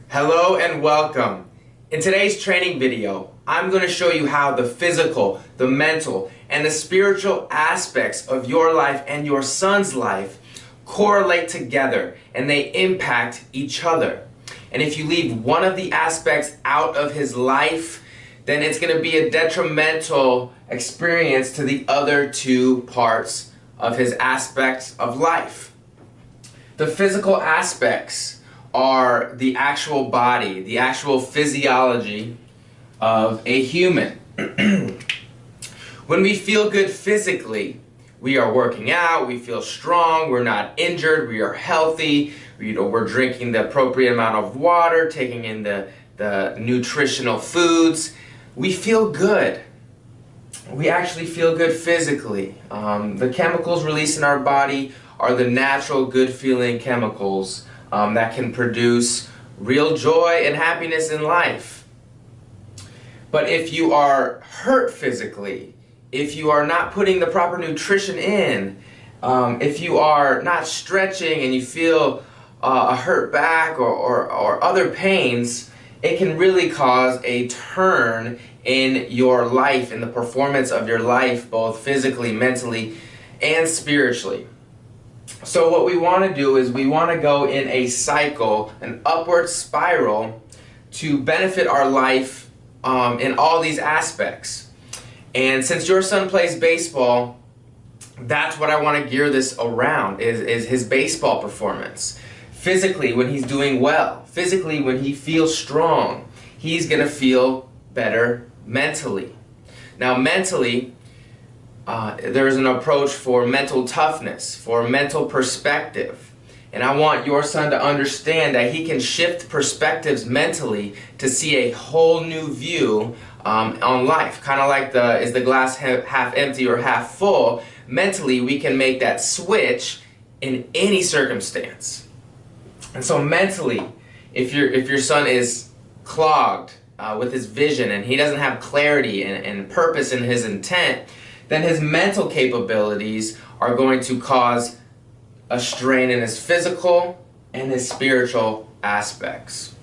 Hello and welcome. In today's training video, I'm going to show you how the physical, the mental, and the spiritual aspects of your life and your son's life correlate together and they impact each other. And if you leave one of the aspects out of his life, then it's going to be a detrimental experience to the other two parts of his aspects of life. The physical aspects are the actual body, the actual physiology of a human. When we feel good physically, we are working out, we feel strong, we're not injured, we are healthy, we're drinking the appropriate amount of water, taking in the nutritional foods. We feel good. We actually feel good physically. The chemicals released in our body are the natural good feeling chemicals that can produce real joy and happiness in life. But if you are hurt physically, if you are not putting the proper nutrition in, if you are not stretching and you feel a hurt back or other pains, it can really cause a turn in your life, in the performance of your life, both physically, mentally, and spiritually. So what we want to do is we want to go in a cycle, an upward spiral, to benefit our life in all these aspects. And since your son plays baseball, that's what I want to gear this around, is his baseball performance. Physically, when he's doing well, physically when he feels strong, he's going to feel better mentally. Now mentally, there's an approach for mental toughness, for mental perspective. And I want your son to understand that he can shift perspectives mentally to see a whole new view on life. Kind of like is the glass half empty or half full? Mentally, we can make that switch in any circumstance. And so mentally, if your son is clogged with his vision and he doesn't have clarity and purpose in his intent, then his mental capabilities are going to cause a strain in his physical and his spiritual aspects.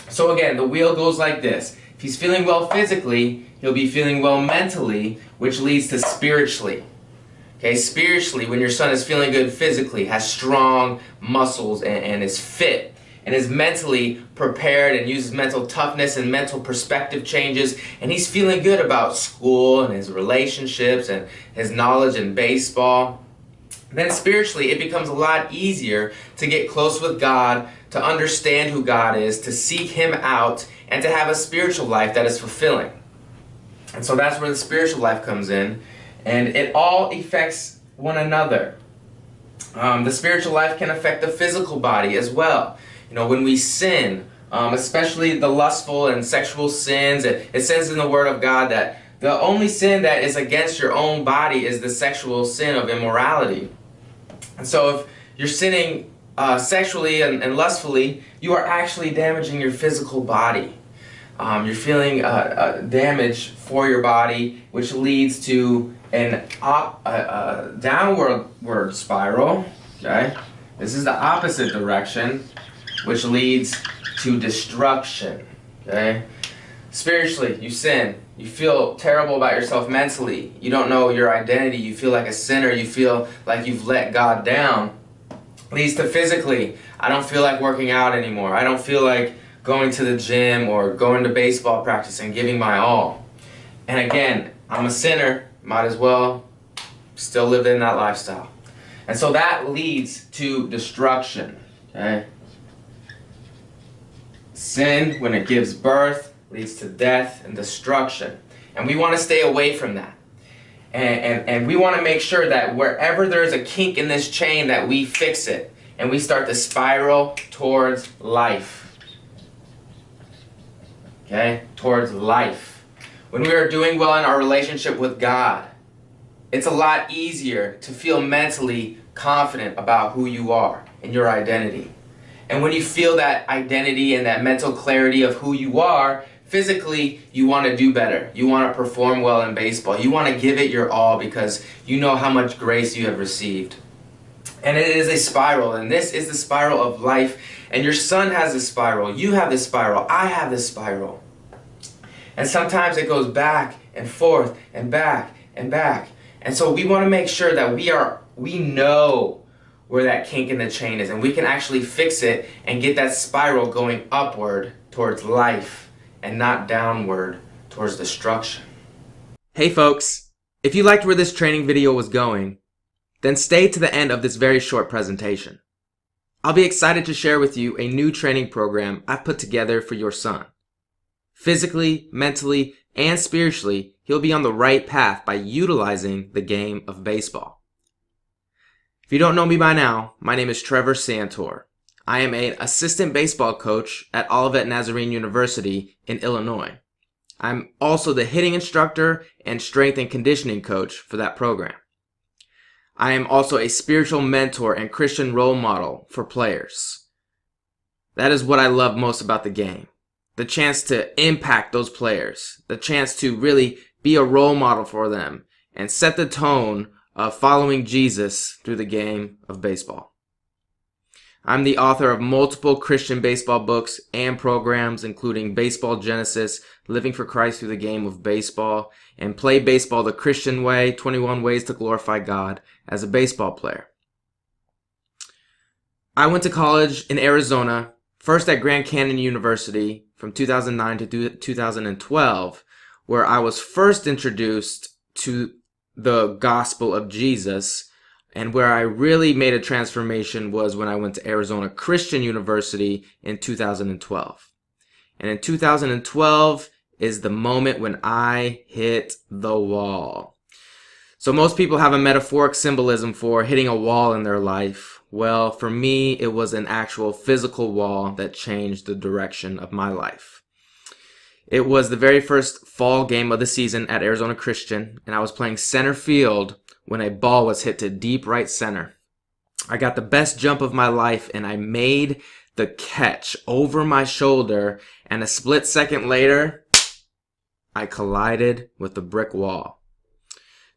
So again, the wheel goes like this. If he's feeling well physically, he'll be feeling well mentally, which leads to spiritually. Okay, spiritually, when your son is feeling good physically, has strong muscles and is fit, and is mentally prepared and uses mental toughness and mental perspective changes, and he's feeling good about school and his relationships and his knowledge in baseball, then spiritually it becomes a lot easier to get close with God, to understand who God is, to seek Him out, and to have a spiritual life that is fulfilling. And so that's where the spiritual life comes in, and it all affects one another. The spiritual life can affect the physical body as well. You know, when we sin, especially the lustful and sexual sins, it says in the Word of God that the only sin that is against your own body is the sexual sin of immorality. And so if you're sinning sexually and lustfully, you are actually damaging your physical body. You're feeling damage for your body, which leads to an downward spiral. Okay, this is the opposite direction, which leads to destruction. Okay? Spiritually, you sin. You feel terrible about yourself mentally. You don't know your identity. You feel like a sinner. You feel like you've let God down. Leads to physically, I don't feel like working out anymore. I don't feel like going to the gym or going to baseball practice and giving my all. And again, I'm a sinner. Might as well still live in that lifestyle. And so that leads to destruction. Okay? Sin, when it gives birth, leads to death and destruction. And we want to stay away from that. And we want to make sure that wherever there's a kink in this chain, that we fix it. And we start to spiral towards life. Okay? Towards life. When we are doing well in our relationship with God, it's a lot easier to feel mentally confident about who you are and your identity. And when you feel that identity and that mental clarity of who you are, physically, you want to do better. You want to perform well in baseball. You want to give it your all because you know how much grace you have received. And it is a spiral, and this is the spiral of life And your son has this spiral, you have this spiral, I have this spiral. And sometimes it goes back and forth and back and back. And so we want to make sure that we know where that kink in the chain is, and we can actually fix it and get that spiral going upward towards life and not downward towards destruction. Hey folks, if you liked where this training video was going, then stay to the end of this very short presentation. I'll be excited to share with you a new training program I've put together for your son. Physically, mentally, and spiritually, he'll be on the right path by utilizing the game of baseball. If you don't know me by now, my name is Trevor Santor. I am an assistant baseball coach at Olivet Nazarene University in Illinois. I'm also the hitting instructor and strength and conditioning coach for that program. I am also a spiritual mentor and Christian role model for players. That is what I love most about the game. The chance to impact those players. The chance to really be a role model for them and set the tone of following Jesus through the game of baseball. I'm the author of multiple Christian baseball books and programs, including Baseball Genesis, Living for Christ Through the Game of Baseball, and Play Baseball the Christian Way, 21 Ways to Glorify God as a Baseball Player. I went to college in Arizona, first at Grand Canyon University from 2009 to 2012, where I was first introduced to the gospel of Jesus. And where I really made a transformation was when I went to Arizona Christian University in 2012. And in 2012 is the moment when I hit the wall. So most people have a metaphoric symbolism for hitting a wall in their life. Well, for me, it was an actual physical wall that changed the direction of my life. It was the very first fall game of the season at Arizona Christian, and I was playing center field when a ball was hit to deep right center. I got the best jump of my life, and I made the catch over my shoulder, and a split second later, I collided with the brick wall.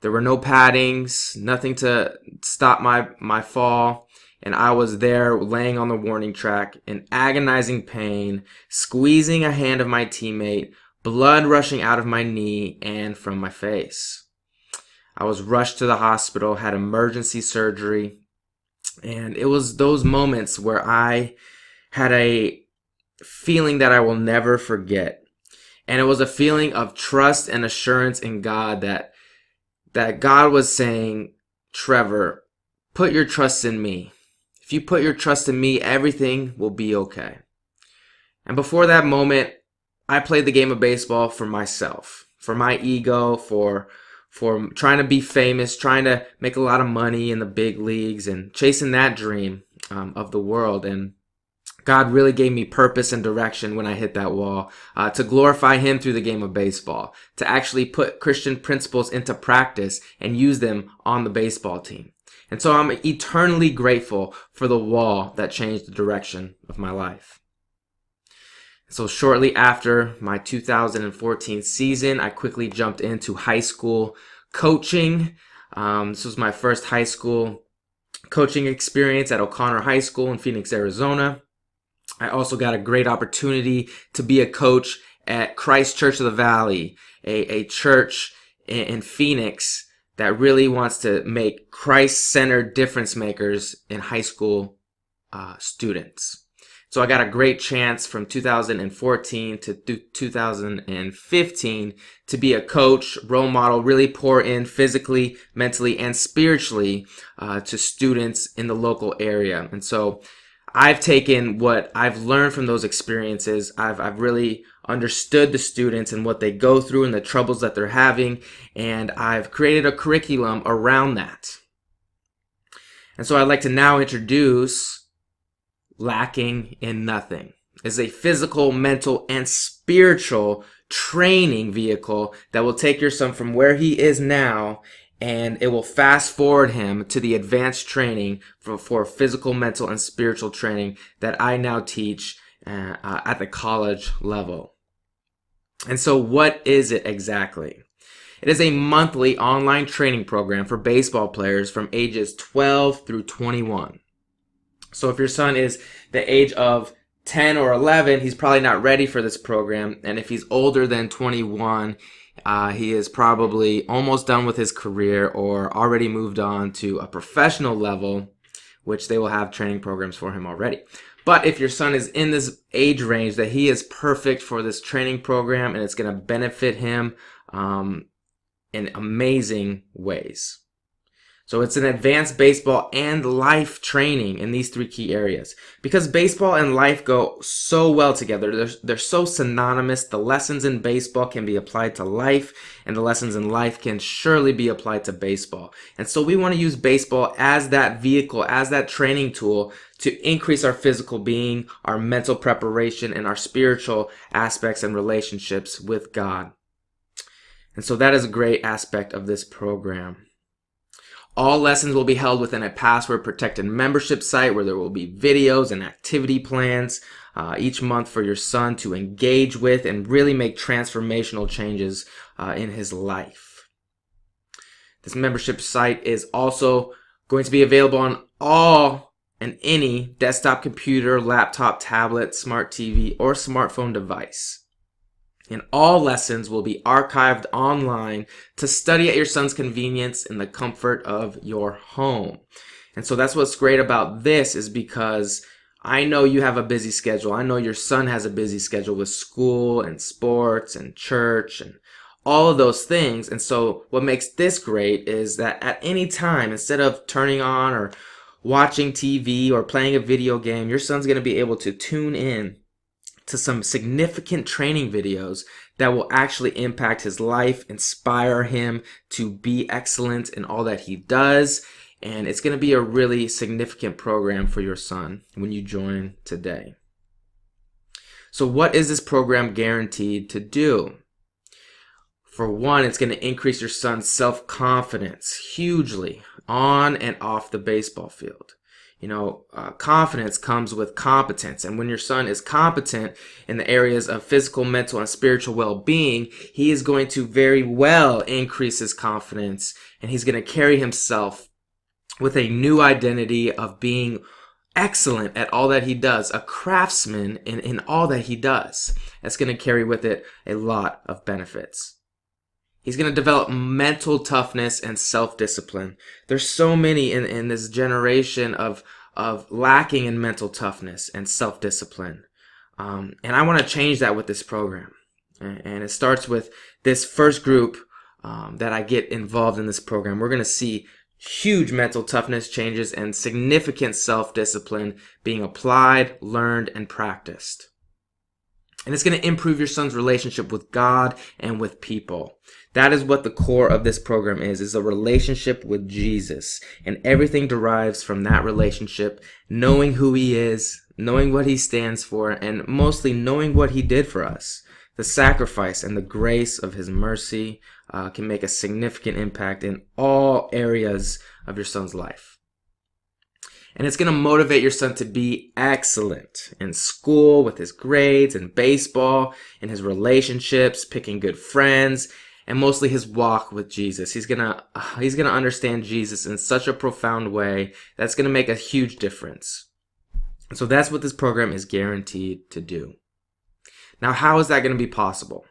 There were no paddings, nothing to stop my fall, and I was there laying on the warning track in agonizing pain, squeezing a hand of my teammate, blood rushing out of my knee and from my face. I was rushed to the hospital, had emergency surgery, and it was those moments where I had a feeling that I will never forget. And it was a feeling of trust and assurance in God that God was saying, Trevor, put your trust in me. If you put your trust in me, everything will be okay. And before that moment, I played the game of baseball for myself, for my ego, for trying to be famous, trying to make a lot of money in the big leagues and chasing that dream of the world. And God really gave me purpose and direction when I hit that wall, to glorify Him through the game of baseball, to actually put Christian principles into practice and use them on the baseball team. And so I'm eternally grateful for the wall that changed the direction of my life. So shortly after my 2014 season, I quickly jumped into high school coaching. This was my first high school coaching experience at O'Connor High School in Phoenix, Arizona. I also got a great opportunity to be a coach at Christ Church of the Valley, a church in Phoenix that really wants to make Christ-centered difference makers in high school students. So I got a great chance from 2014 to 2015 to be a coach, role model, really pour in physically, mentally, and spiritually to students in the local area. And so I've taken what I've learned from those experiences. I've really understood the students and what they go through and the troubles that they're having, and I've created a curriculum around that. And so I'd like to now introduce Lacking in Nothing. Is a physical, mental, and spiritual training vehicle that will take your son from where he is now, and it will fast forward him to the advanced training for physical, mental, and spiritual training that I now teach at the college level. And so what is it exactly? It is a monthly online training program for baseball players from ages 12 through 21. So if your son is the age of 10 or 11, he's probably not ready for this program. And if he's older than 21, he is probably almost done with his career or already moved on to a professional level, which they will have training programs for him already. But if your son is in this age range, that he is perfect for this training program and it's going to benefit him in amazing ways. So it's an advanced baseball and life training in these three key areas. Because baseball and life go so well together, they're so synonymous. The lessons in baseball can be applied to life, and the lessons in life can surely be applied to baseball. And so we want to use baseball as that vehicle, as that training tool to increase our physical being, our mental preparation, and our spiritual aspects and relationships with God. And so that is a great aspect of this program. All lessons will be held within a password-protected membership site where there will be videos and activity plans each month for your son to engage with and really make transformational changes in his life. This membership site is also going to be available on all and any desktop computer, laptop, tablet, smart TV, or smartphone device. And all lessons will be archived online to study at your son's convenience in the comfort of your home. And so that's what's great about this, is because I know you have a busy schedule. I know your son has a busy schedule with school and sports and church and all of those things. And so what makes this great is that at any time, instead of turning on or watching TV or playing a video game, your son's going to be able to tune in to some significant training videos that will actually impact his life, inspire him to be excellent in all that he does. And it's going to be a really significant program for your son when you join today. So what is this program guaranteed to do? For one, it's going to increase your son's self-confidence hugely on and off the baseball field. You know, confidence comes with competence. And when your son is competent in the areas of physical, mental, and spiritual well-being, he is going to very well increase his confidence, and he's going to carry himself with a new identity of being excellent at all that he does, a craftsman in all that he does. That's going to carry with it a lot of benefits. He's going to develop mental toughness and self-discipline. There's so many in this generation of lacking in mental toughness and self-discipline. And I want to change that with this program. And it starts with this first group that I get involved in this program. We're going to see huge mental toughness changes and significant self-discipline being applied, learned, and practiced. And it's going to improve your son's relationship with God and with people. That is what the core of this program is a relationship with Jesus. And everything derives from that relationship, knowing who he is, knowing what he stands for, and mostly knowing what he did for us. The sacrifice and the grace of his mercy can make a significant impact in all areas of your son's life. And it's going to motivate your son to be excellent in school, with his grades, in baseball, in his relationships, picking good friends, and mostly his walk with Jesus. He's going to understand Jesus in such a profound way that's going to make a huge difference. And so that's what this program is guaranteed to do. Now, how is that going to be possible?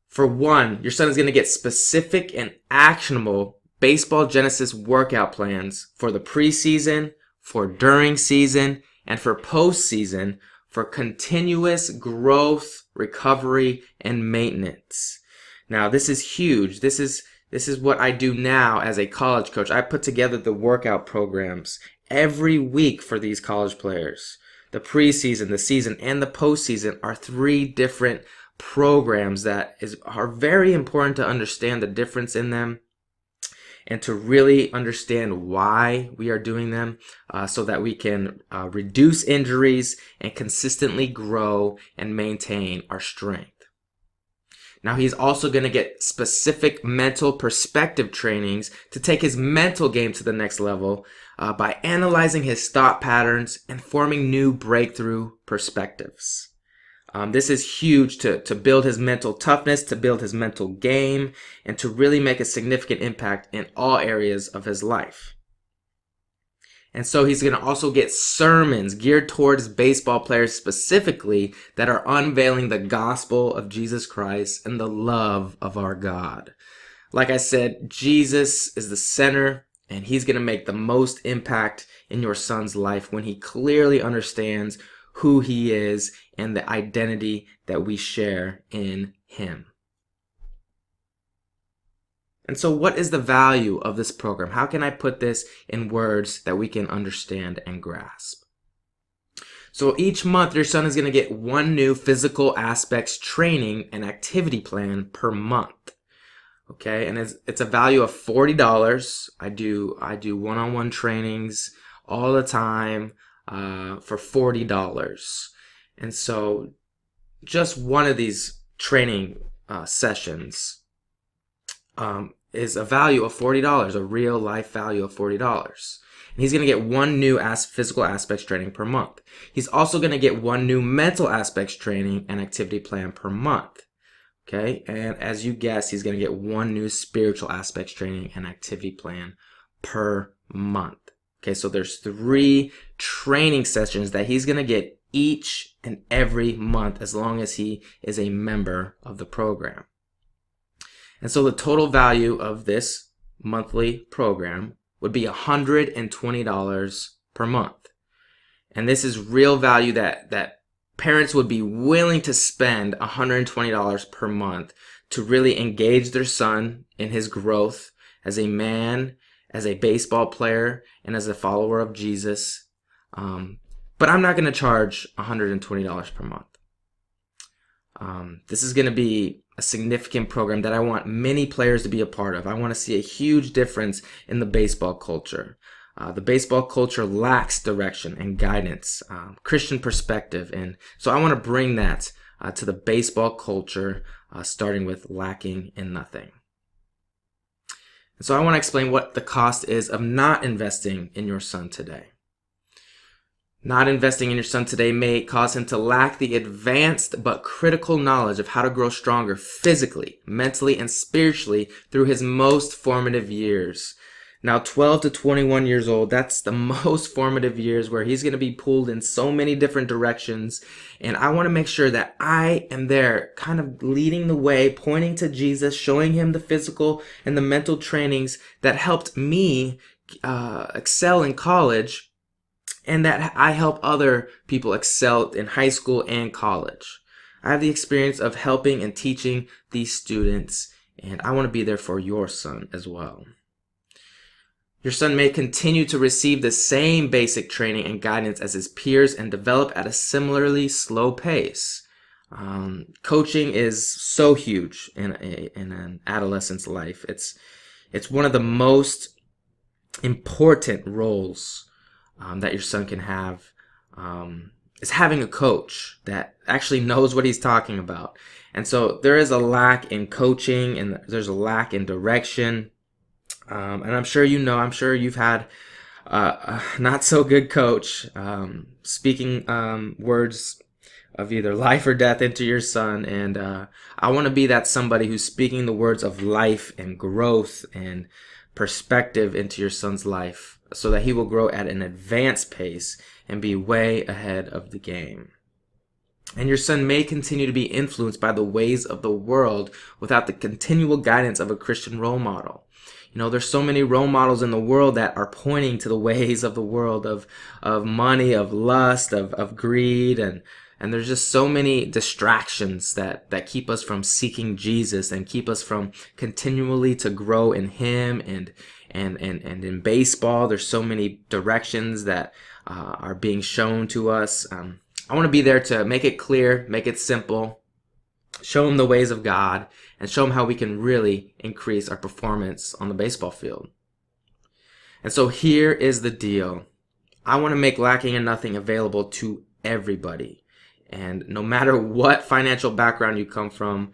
For one, your son is going to get specific and actionable Baseball Genesis workout plans for the preseason, for during season, and for postseason for continuous growth, recovery, and maintenance. Now, this is huge. This is what I do now as a college coach. I put together the workout programs every week for these college players. The preseason, the season, and the postseason are 3 different programs that are very important to understand the difference in them, and to really understand why we are doing them so that we can reduce injuries and consistently grow and maintain our strength. Now, he's also going to get specific mental perspective trainings to take his mental game to the next level by analyzing his thought patterns and forming new breakthrough perspectives. This is huge to build his mental toughness, to build his mental game, and to really make a significant impact in all areas of his life. And so he's going to also get sermons geared towards baseball players specifically that are unveiling the gospel of Jesus Christ and the love of our God. Like I said, Jesus is the center, and he's going to make the most impact in your son's life when he clearly understands who he is and the identity that we share in him. And so what is the value of this program? How can I put this in words that we can understand and grasp? So each month, your son is going to get one new physical aspects training and activity plan per month. Okay, and it's a value of $40. I do one-on-one trainings all the time for $40. And so just one of these training sessions is a value of $40, a real life value of $40. And he's going to get one new physical aspects training per month. He's also going to get one new mental aspects training and activity plan per month. Okay, and as you guessed, he's going to get one new spiritual aspects training and activity plan per month. Okay, so there's 3 training sessions that he's going to get each and every month as long as he is a member of the program. And so the total value of this monthly program would be $120 per month. And this is real value that parents would be willing to spend $120 per month to really engage their son in his growth as a man, as a baseball player, and as a follower of Jesus. But I'm not going to charge $120 per month. This is going to be a significant program that I want many players to be a part of. I want to see a huge difference in the baseball culture. The baseball culture lacks direction and guidance, Christian perspective, and so I want to bring that to the baseball culture, starting with lacking in nothing. And so I want to explain what the cost is of not investing in your son today. Not investing in your son today may cause him to lack the advanced but critical knowledge of how to grow stronger physically, mentally, and spiritually through his most formative years. Now, 12 to 21 years old, that's the most formative years where he's going to be pulled in so many different directions. And I want to make sure that I am there kind of leading the way, pointing to Jesus, showing him the physical and the mental trainings that helped me excel in college, and that I help other people excel in high school and college. I have the experience of helping and teaching these students, and I want to be there for your son as well. Your son may continue to receive the same basic training and guidance as his peers and develop at a similarly slow pace. Coaching is so huge in an adolescent's life. It's one of the most important roles that your son can have, is having a coach that actually knows what he's talking about. And so there is a lack in coaching, and there's a lack in direction. And I'm sure you've had a not so good coach speaking words of either life or death into your son. And I want to be that somebody who's speaking the words of life and growth and perspective into your son's life, so that he will grow at an advanced pace and be way ahead of the game. And your son may continue to be influenced by the ways of the world without the continual guidance of a Christian role model. You know, there's so many role models in the world that are pointing to the ways of the world, of money, of lust, of greed, and there's just so many distractions that keep us from seeking Jesus and keep us from continually to grow in him. And in baseball, there's so many directions that are being shown to us. I want to be there to make it clear, make it simple, show them the ways of God, and show them how we can really increase our performance on the baseball field. And so here is the deal. I want to make Lacking in Nothing available to everybody. And no matter what financial background you come from,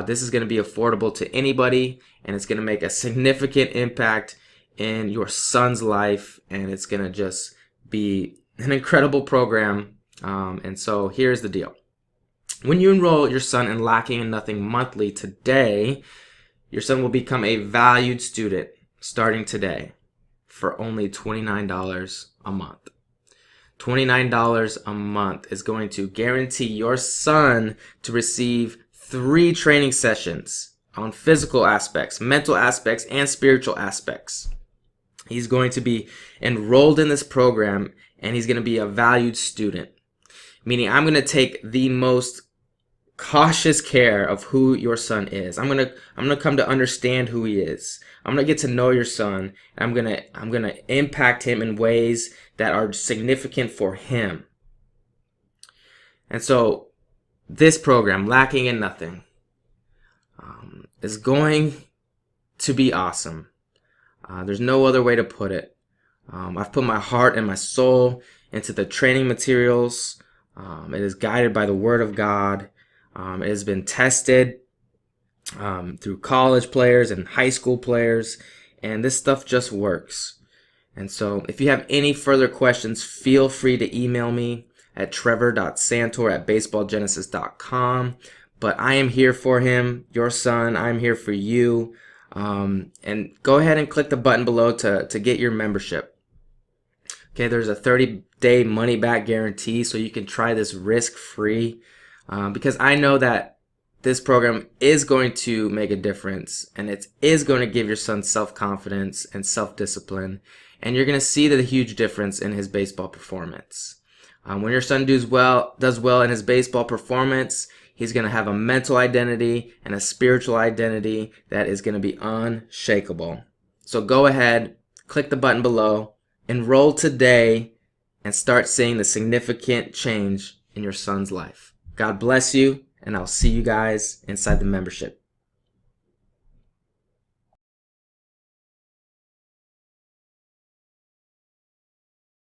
this is going to be affordable to anybody, and it's going to make a significant impact in your son's life, and it's going to just be an incredible program. And so here's the deal. When you enroll your son in Lacking in Nothing monthly today, your son will become a valued student starting today. for only $29 a month. $29 a month is going to guarantee your son to receive 3 training sessions on physical aspects, mental aspects, and spiritual aspects. He's going to be enrolled in this program, and he's going to be a valued student. Meaning I'm going to take the most cautious care of who your son is. I'm going to come to understand who he is. I'm going to get to know your son. I'm going to impact him in ways that are significant for him. And so this program, Lacking in Nothing, is going to be awesome. There's no other way to put it. I've put my heart and my soul into the training materials. It is guided by the Word of God. It has been tested through college players and high school players, and this stuff just works. And so if you have any further questions, feel free to email me at trevor.santor@baseballgenesis.com. But I am here for him, your son. I'm here for you. And go ahead and click the button below to get your membership. Okay, there's a 30-day money-back guarantee, so you can try this risk-free. Because I know that this program is going to make a difference, and it is going to give your son self-confidence and self-discipline, and you're going to see the huge difference in his baseball performance. When your son does well in his baseball performance, he's going to have a mental identity and a spiritual identity that is going to be unshakable. So go ahead, click the button below, enroll today, and start seeing the significant change in your son's life. God bless you, and I'll see you guys inside the membership.